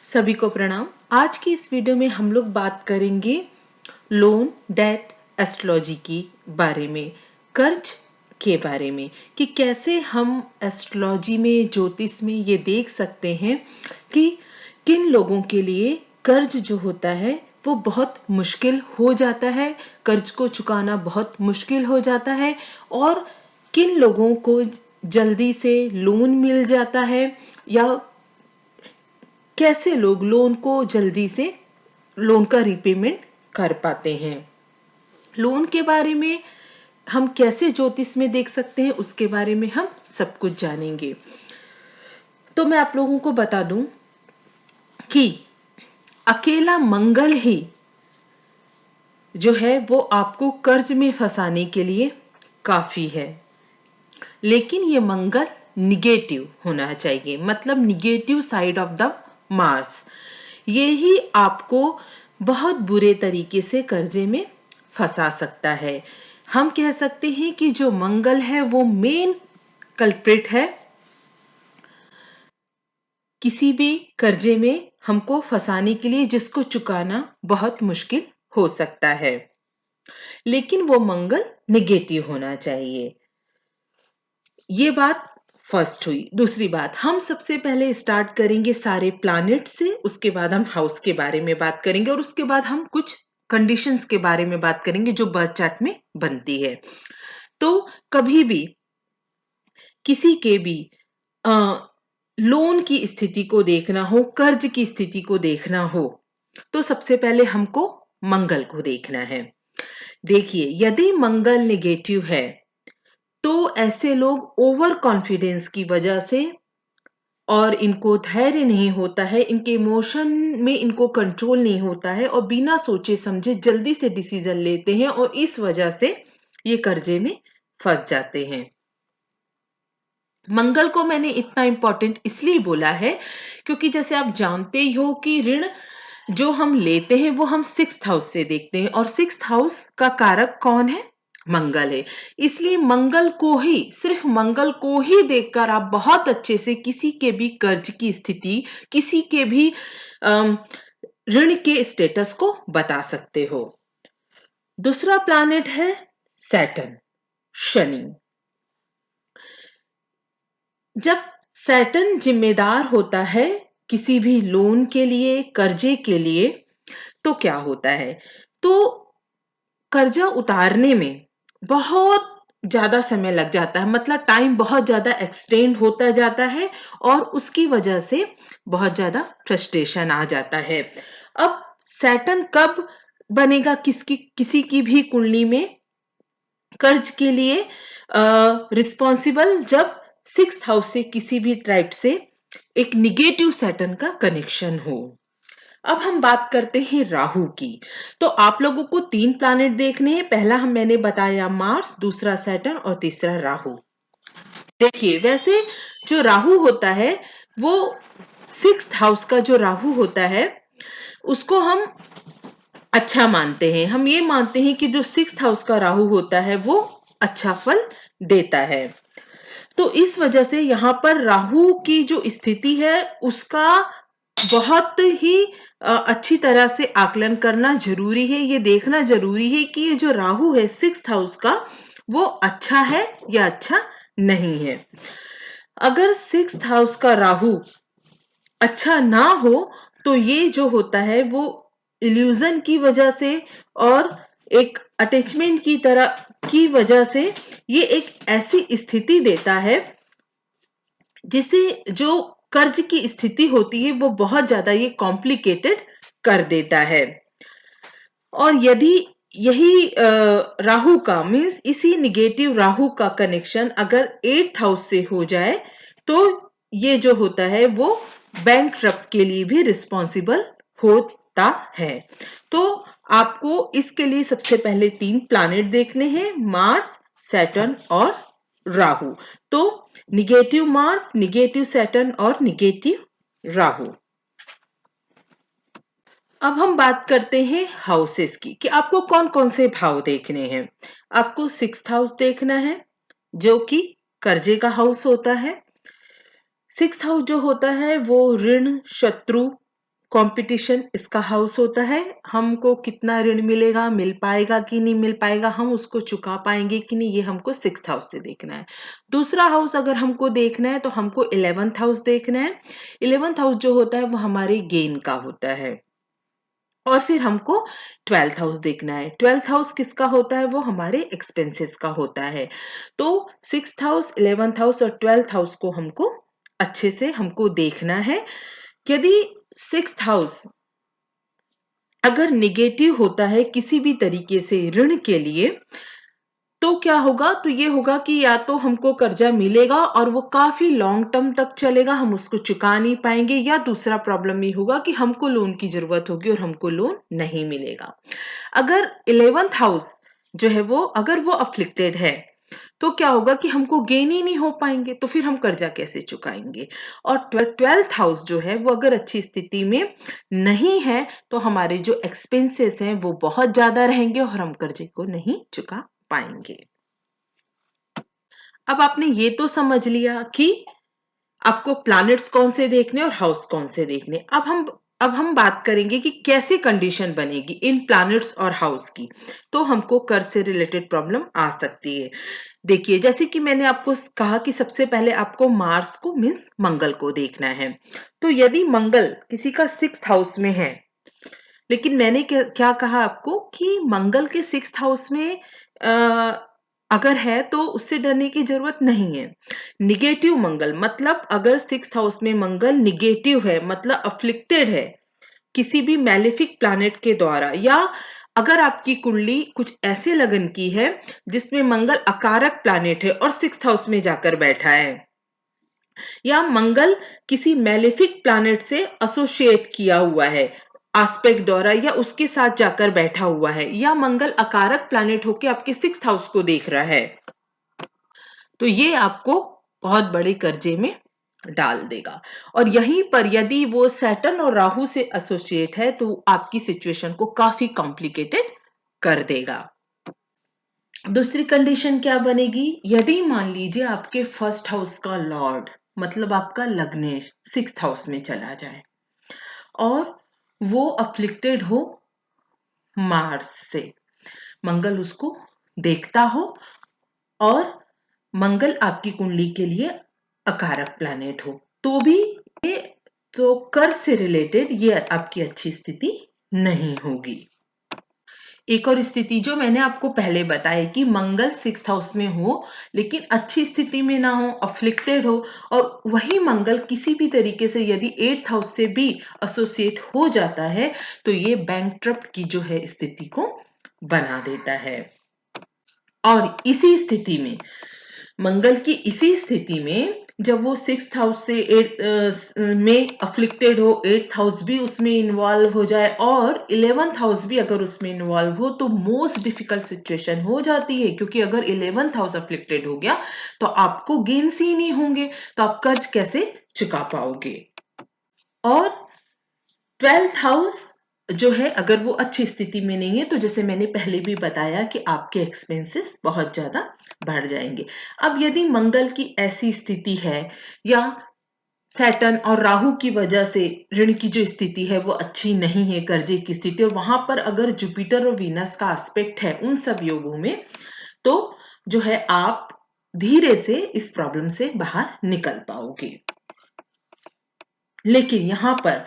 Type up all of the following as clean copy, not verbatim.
सभी को प्रणाम। आज की इस वीडियो में हम लोग बात करेंगे लोन डेट एस्ट्रोलॉजी की बारे में, कर्ज के बारे में कि कैसे हम एस्ट्रोलॉजी में, ज्योतिष में ये देख सकते हैं कि किन लोगों के लिए कर्ज जो होता है वो बहुत मुश्किल हो जाता है, कर्ज को चुकाना बहुत मुश्किल हो जाता है और किन लोगों को जल्दी से लोन मिल जाता है या कैसे लोग लोन को जल्दी से लोन का रीपेमेंट कर पाते हैं। लोन के बारे में हम कैसे ज्योतिष में देख सकते हैं उसके बारे में हम सब कुछ जानेंगे। तो मैं आप लोगों को बता दूं कि अकेला मंगल ही जो है वो आपको कर्ज में फंसाने के लिए काफी है, लेकिन ये मंगल निगेटिव होना चाहिए, मतलब negative side of the Mars. ये ही आपको बहुत बुरे तरीके से कर्जे में फंसा सकता है। हम कह सकते हैं कि जो मंगल है वो मेन कल्प्रिट है किसी भी कर्जे में हमको फंसाने के लिए, जिसको चुकाना बहुत मुश्किल हो सकता है, लेकिन वो मंगल निगेटिव होना चाहिए। ये बात फर्स्ट हुई। दूसरी बात, हम सबसे पहले स्टार्ट करेंगे सारे प्लैनेट से, उसके बाद हम हाउस के बारे में बात करेंगे और उसके बाद हम कुछ कंडीशंस के बारे में बात करेंगे जो बर्थ चार्ट में बनती है। तो कभी भी किसी के भी लोन की स्थिति को देखना हो, कर्ज की स्थिति को देखना हो, तो सबसे पहले हमको मंगल को देखना है। देखिए, यदि मंगल नेगेटिव है तो ऐसे लोग ओवर कॉन्फिडेंस की वजह से, और इनको धैर्य नहीं होता है, इनके इमोशन में इनको कंट्रोल नहीं होता है और बिना सोचे समझे जल्दी से डिसीजन लेते हैं और इस वजह से ये कर्जे में फंस जाते हैं। मंगल को मैंने इतना इंपॉर्टेंट इसलिए बोला है क्योंकि जैसे आप जानते ही हो कि ऋण जो हम लेते हैं वो हम 6th हाउस से देखते हैं और 6th हाउस का कारक कौन है? मंगल है। इसलिए मंगल को ही, सिर्फ मंगल को ही देखकर आप बहुत अच्छे से किसी के भी कर्ज की स्थिति, किसी के भी अम, ऋण के स्टेटस को बता सकते हो। दूसरा प्लैनेट है सैटर्न, शनि। जब सैटर्न जिम्मेदार होता है किसी भी लोन के लिए, कर्जे के लिए, तो क्या होता है? तो कर्जा उतारने में बहुत ज़्यादा समय लग जाता है, मतलब टाइम बहुत ज़्यादा एक्सटेंड होता जाता है और उसकी वजह से बहुत ज़्यादा फ्रस्ट्रेशन आ जाता है। अब सैटर्न कब बनेगा किसी की भी कुंडली में कर्ज के लिए रिस्पॉन्सिबल, जब 6th हाउस से किसी भी टाइप से एक निगेटिव सैटर्न का कनेक्शन हो। अब हम बात करते हैं राहु की। तो आप लोगों को 3 प्लैनेट देखने हैं। पहला मैंने बताया मार्स, दूसरा सैटर्न और तीसरा राहु। देखिए, वैसे जो राहु होता है वो 6th हाउस का जो राहु होता है उसको हम अच्छा मानते हैं। हम ये मानते हैं कि जो 6th हाउस का राहु होता है वो अच्छा फल देता है। तो इस वजह से यहाँ पर राहु की जो स्थिति है उसका बहुत ही अच्छी तरह से आकलन करना जरूरी है। ये देखना जरूरी है कि ये जो राहु है 6th हाउस का वो अच्छा है या अच्छा नहीं है। अगर 6th हाउस का राहु अच्छा ना हो तो ये जो होता है वो इल्यूजन की वजह से और एक अटैचमेंट की तरह की वजह से ये एक ऐसी स्थिति देता है जिसे जो कर्ज की स्थिति होती है वो बहुत ज्यादा ये कॉम्प्लिकेटेड कर देता है। और यदि यही राहु का मीन्स इसी निगेटिव राहु का कनेक्शन अगर 8th हाउस से हो जाए तो ये जो होता है वो बैंकरप्ट के लिए भी रिस्पॉन्सिबल होता है। तो आपको इसके लिए सबसे पहले 3 प्लैनेट देखने हैं, मार्स, सैटर्न और राहु। तो निगेटिव मार्स, निगेटिव सैटर्न और निगेटिव राहु। अब हम बात करते हैं हाउसेस की कि आपको कौन कौन से भाव देखने हैं। आपको 6th हाउस देखना है जो कि कर्जे का हाउस होता है। 6th हाउस जो होता है वो ऋण, शत्रु, कंपटीशन इसका हाउस होता है, हमको कितना ऋण मिलेगा, मिल पाएगा कि नहीं मिल पाएगा, हम उसको चुका पाएँगे कि नहीं, ये हमको 6th हाउस से देखना है। दूसरा हाउस अगर हमको देखना है तो हमको 11th हाउस देखना है। 11th हाउस जो होता है वो हमारे गेन का होता है। और फिर हमको 12th हाउस देखना है। 12th हाउस किसका होता है? वो हमारे एक्सपेंसेस का होता है। तो 6th हाउस, 11th हाउस और 12th हाउस को हमको अच्छे से हमको देखना है। यदि 6th हाउस अगर नेगेटिव होता है किसी भी तरीके से ऋण के लिए, तो क्या होगा? तो ये होगा कि या तो हमको कर्जा मिलेगा और वो काफ़ी लॉन्ग टर्म तक चलेगा, हम उसको चुका नहीं पाएँगे, या दूसरा प्रॉब्लम ये होगा कि हमको लोन की ज़रूरत होगी और हमको लोन नहीं मिलेगा। अगर 11th हाउस जो है वो अगर वो अफ़्लिक्टेड है, तो क्या होगा कि हमको गेन ही नहीं हो पाएँगे, तो फिर हम कर्जा कैसे चुकाएँगे? और 12th हाउस जो है वो अगर अच्छी स्थिति में नहीं है, तो हमारे जो एक्सपेंसेस हैं वो बहुत ज़्यादा रहेंगे और हम कर्जे को नहीं चुका पाएँगे। अब आपने ये तो समझ लिया कि आपको प्लैनेट्स कौन से देखने और हाउस कौन से देखने। अब हम बात करेंगे कि कैसे कंडीशन बनेगी इन प्लैनेट्स और हाउस की, तो हमको कर्ज से रिलेटेड प्रॉब्लम आ सकती है। देखिए, जैसे कि मैंने आपको कहा कि सबसे पहले आपको मार्स को मीन्स मंगल को देखना है। तो यदि मंगल किसी का 6th हाउस में है, लेकिन मैंने क्या कहा आपको कि मंगल के 6th हाउस में अगर है तो उससे डरने की ज़रूरत नहीं है। नेगेटिव मंगल मतलब अगर 6th हाउस में मंगल नेगेटिव है, मतलब अफ़्लिक्टेड है किसी भी मैलेफिक प्लैनेट के द्वारा, या अगर आपकी कुंडली कुछ ऐसे लगन की है जिसमें मंगल अकारक प्लैनेट है और 6th हाउस में जाकर बैठा है, या मंगल किसी मैलेफिक प्लैनेट से एसोसिएट किया हुआ है एस्पेक्ट द्वारा, या उसके साथ जाकर बैठा हुआ है, या मंगल अकारक प्लैनेट होके आपके 6th हाउस को देख रहा है, तो ये आपको बहुत बड़े कर्जे में डाल देगा। और यहीं पर यदि वो सैटर्न और राहु से एसोसिएट है तो आपकी सिचुएशन को काफी कॉम्प्लिकेटेड कर देगा। दूसरी कंडीशन क्या बनेगी? यदि मान लीजिए आपके फर्स्ट हाउस का लॉर्ड मतलब आपका लग्नेश 6th हाउस में चला जाए और वो अफ्लिक्टेड हो मार्स से, मंगल उसको देखता हो और मंगल आपकी कुंडली के लिए अकारक प्लैनेट हो, तो भी ये तो कर्ज से रिलेटेड ये आपकी अच्छी स्थिति नहीं होगी। एक और स्थिति जो मैंने आपको पहले बताई कि मंगल 6th हाउस में हो लेकिन अच्छी स्थिति में ना हो, अफ्लिक्टेड हो, और वही मंगल किसी भी तरीके से यदि 8th हाउस से भी एसोसिएट हो जाता है तो ये बैंकक्रप्ट की जो है स्थिति को बना देता है। और इसी स्थिति में मंगल की इसी स्थिति में जब वो 6th हाउस से 8 में अफ्लिक्टेड हो, 8th हाउस भी उसमें इन्वॉल्व हो जाए और 11th हाउस भी अगर उसमें इन्वॉल्व हो तो मोस्ट डिफिकल्ट सिचुएशन हो जाती है, क्योंकि अगर 11th हाउस अफ्लिक्टेड हो गया तो आपको गेन्स ही नहीं होंगे, तो आप कर्ज कैसे चुका पाओगे। और 12th हाउस जो है अगर वो अच्छी स्थिति में नहीं है तो जैसे मैंने पहले भी बताया कि आपके एक्सपेंसेस बहुत ज़्यादा बढ़ जाएँगे। अब यदि मंगल की ऐसी स्थिति है या सैटर्न और राहु की वजह से ऋण की जो स्थिति है वो अच्छी नहीं है, कर्जे की स्थिति, और वहाँ पर अगर जुपिटर और वीनस का एस्पेक्ट है उन सब योगों में, तो जो है आप धीरे से इस प्रॉब्लम से बाहर निकल पाओगे। लेकिन यहाँ पर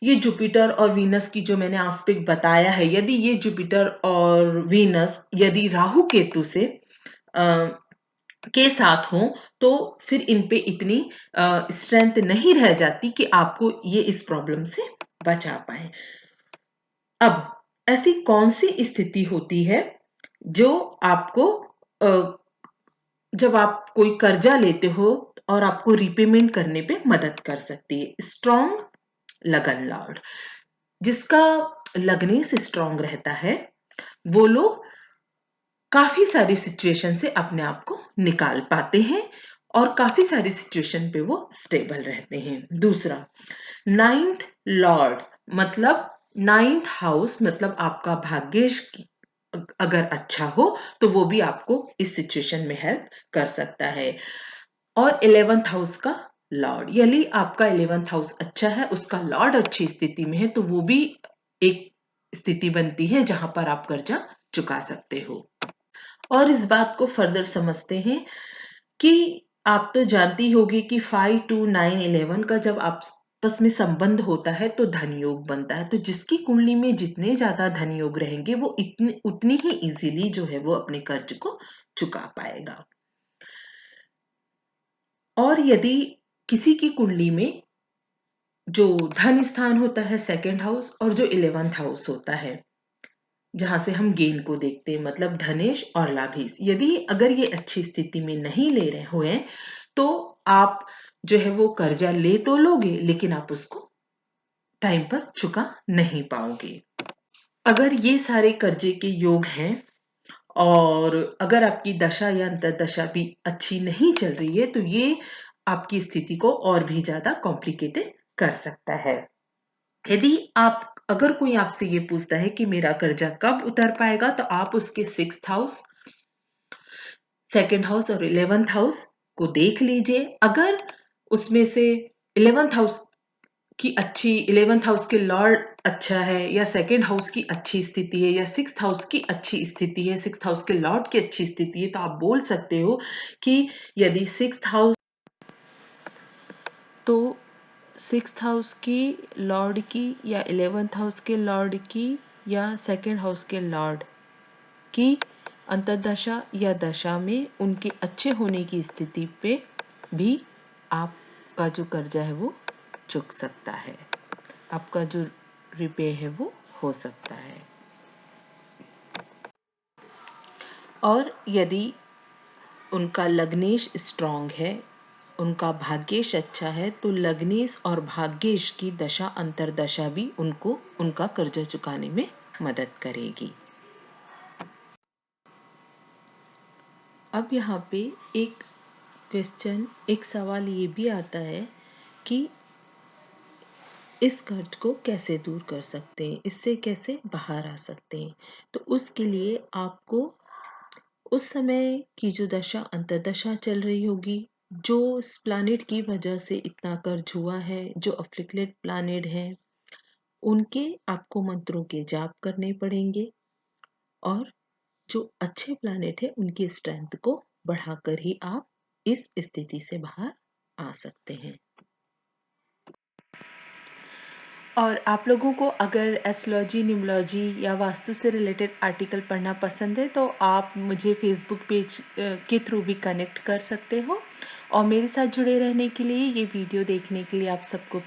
ये जुपिटर और वीनस की जो मैंने एस्पेक्ट बताया है, यदि ये जुपिटर और वीनस यदि राहु केतु से के साथ हों तो फिर इन पे इतनी स्ट्रेंथ नहीं रह जाती कि आपको ये इस प्रॉब्लम से बचा पाए। अब ऐसी कौन सी स्थिति होती है जो आपको जब आप कोई कर्जा लेते हो और आपको रीपेमेंट करने पे मदद कर सकती है? स्ट्रॉन्ग लगन लॉर्ड, जिसका लग्नेश स्ट्रॉन्ग रहता है, वो लोग काफ़ी सारी सिचुएशन से अपने आप को निकाल पाते हैं और काफ़ी सारी सिचुएशन पे वो स्टेबल रहते हैं। दूसरा, 9th लॉर्ड मतलब 9th हाउस मतलब आपका भाग्येश की अगर अच्छा हो तो वो भी आपको इस सिचुएशन में हेल्प कर सकता है। और 11th हाउस का लॉर्ड, यदि आपका 11th हाउस अच्छा है, उसका लॉर्ड अच्छी स्थिति में है, तो वो भी एक स्थिति बनती है जहां पर आप कर्जा चुका सकते हो। और इस बात को फर्दर समझते हैं कि आप तो जानती होगी कि 5, 2, 9, 11 का जब आपस में संबंध होता है तो धन योग बनता है। तो जिसकी कुंडली में जितने ज्यादा धन योग रहेंगे वो उतनी ही इजीली जो है वो अपने कर्ज को चुका पाएगा। और यदि किसी की कुंडली में जो धन स्थान होता है सेकंड हाउस और जो 11th हाउस होता है, जहां से हम गेन को देखते हैं, मतलब धनेश और लाभेश, यदि अगर ये अच्छी स्थिति में नहीं ले रहे हुए तो आप जो है वो कर्जा ले तो लोगे लेकिन आप उसको टाइम पर चुका नहीं पाओगे। अगर ये सारे कर्जे के योग हैं और अगर आपकी दशा या अंतर्दशा भी अच्छी नहीं चल रही है तो ये आपकी स्थिति को और भी ज्यादा कॉम्प्लिकेटेड कर सकता है। यदि आप अगर कोई आपसे ये पूछता है कि मेरा कर्जा कब उतर पाएगा, तो आप उसके 6th हाउस, सेकंड हाउस और 11th हाउस को देख लीजिए। अगर उसमें से 11th हाउस की अच्छी 11th हाउस के लॉर्ड अच्छा है या सेकंड हाउस की अच्छी स्थिति है या 6th हाउस की अच्छी स्थिति है, 6th हाउस के लॉर्ड की अच्छी स्थिति है, तो आप बोल सकते हो कि यदि 6th हाउस तो 6th हाउस की लॉर्ड की या 11th हाउस के लॉर्ड की या सेकंड हाउस के लॉर्ड की अंतर्दशा या दशा में उनके अच्छे होने की स्थिति पे भी आपका जो कर्जा है वो चुक सकता है, आपका जो रिपे है वो हो सकता है। और यदि उनका लग्नेश स्ट्रांग है, उनका भाग्येश अच्छा है, तो लग्नेश और भाग्येश की दशा अंतर्दशा भी उनको उनका कर्जा चुकाने में मदद करेगी। अब यहाँ पे एक सवाल ये भी आता है कि इस कर्ज को कैसे दूर कर सकते हैं, इससे कैसे बाहर आ सकते हैं। तो उसके लिए आपको उस समय की जो दशा अंतर्दशा चल रही होगी, जो इस प्लैनेट की वजह से इतना कर्ज हुआ है, जो अफ्लिक्टेड प्लैनेट हैं, उनके आपको मंत्रों के जाप करने पड़ेंगे और जो अच्छे प्लैनेट है उनकी स्ट्रेंथ को बढ़ाकर ही आप इस स्थिति से बाहर आ सकते हैं। और आप लोगों को अगर एस्ट्रोलॉजी, न्यूमरोलॉजी या वास्तु से रिलेटेड आर्टिकल पढ़ना पसंद है तो आप मुझे फेसबुक पेज के थ्रू भी कनेक्ट कर सकते हो। और मेरे साथ जुड़े रहने के लिए, ये वीडियो देखने के लिए आप सबको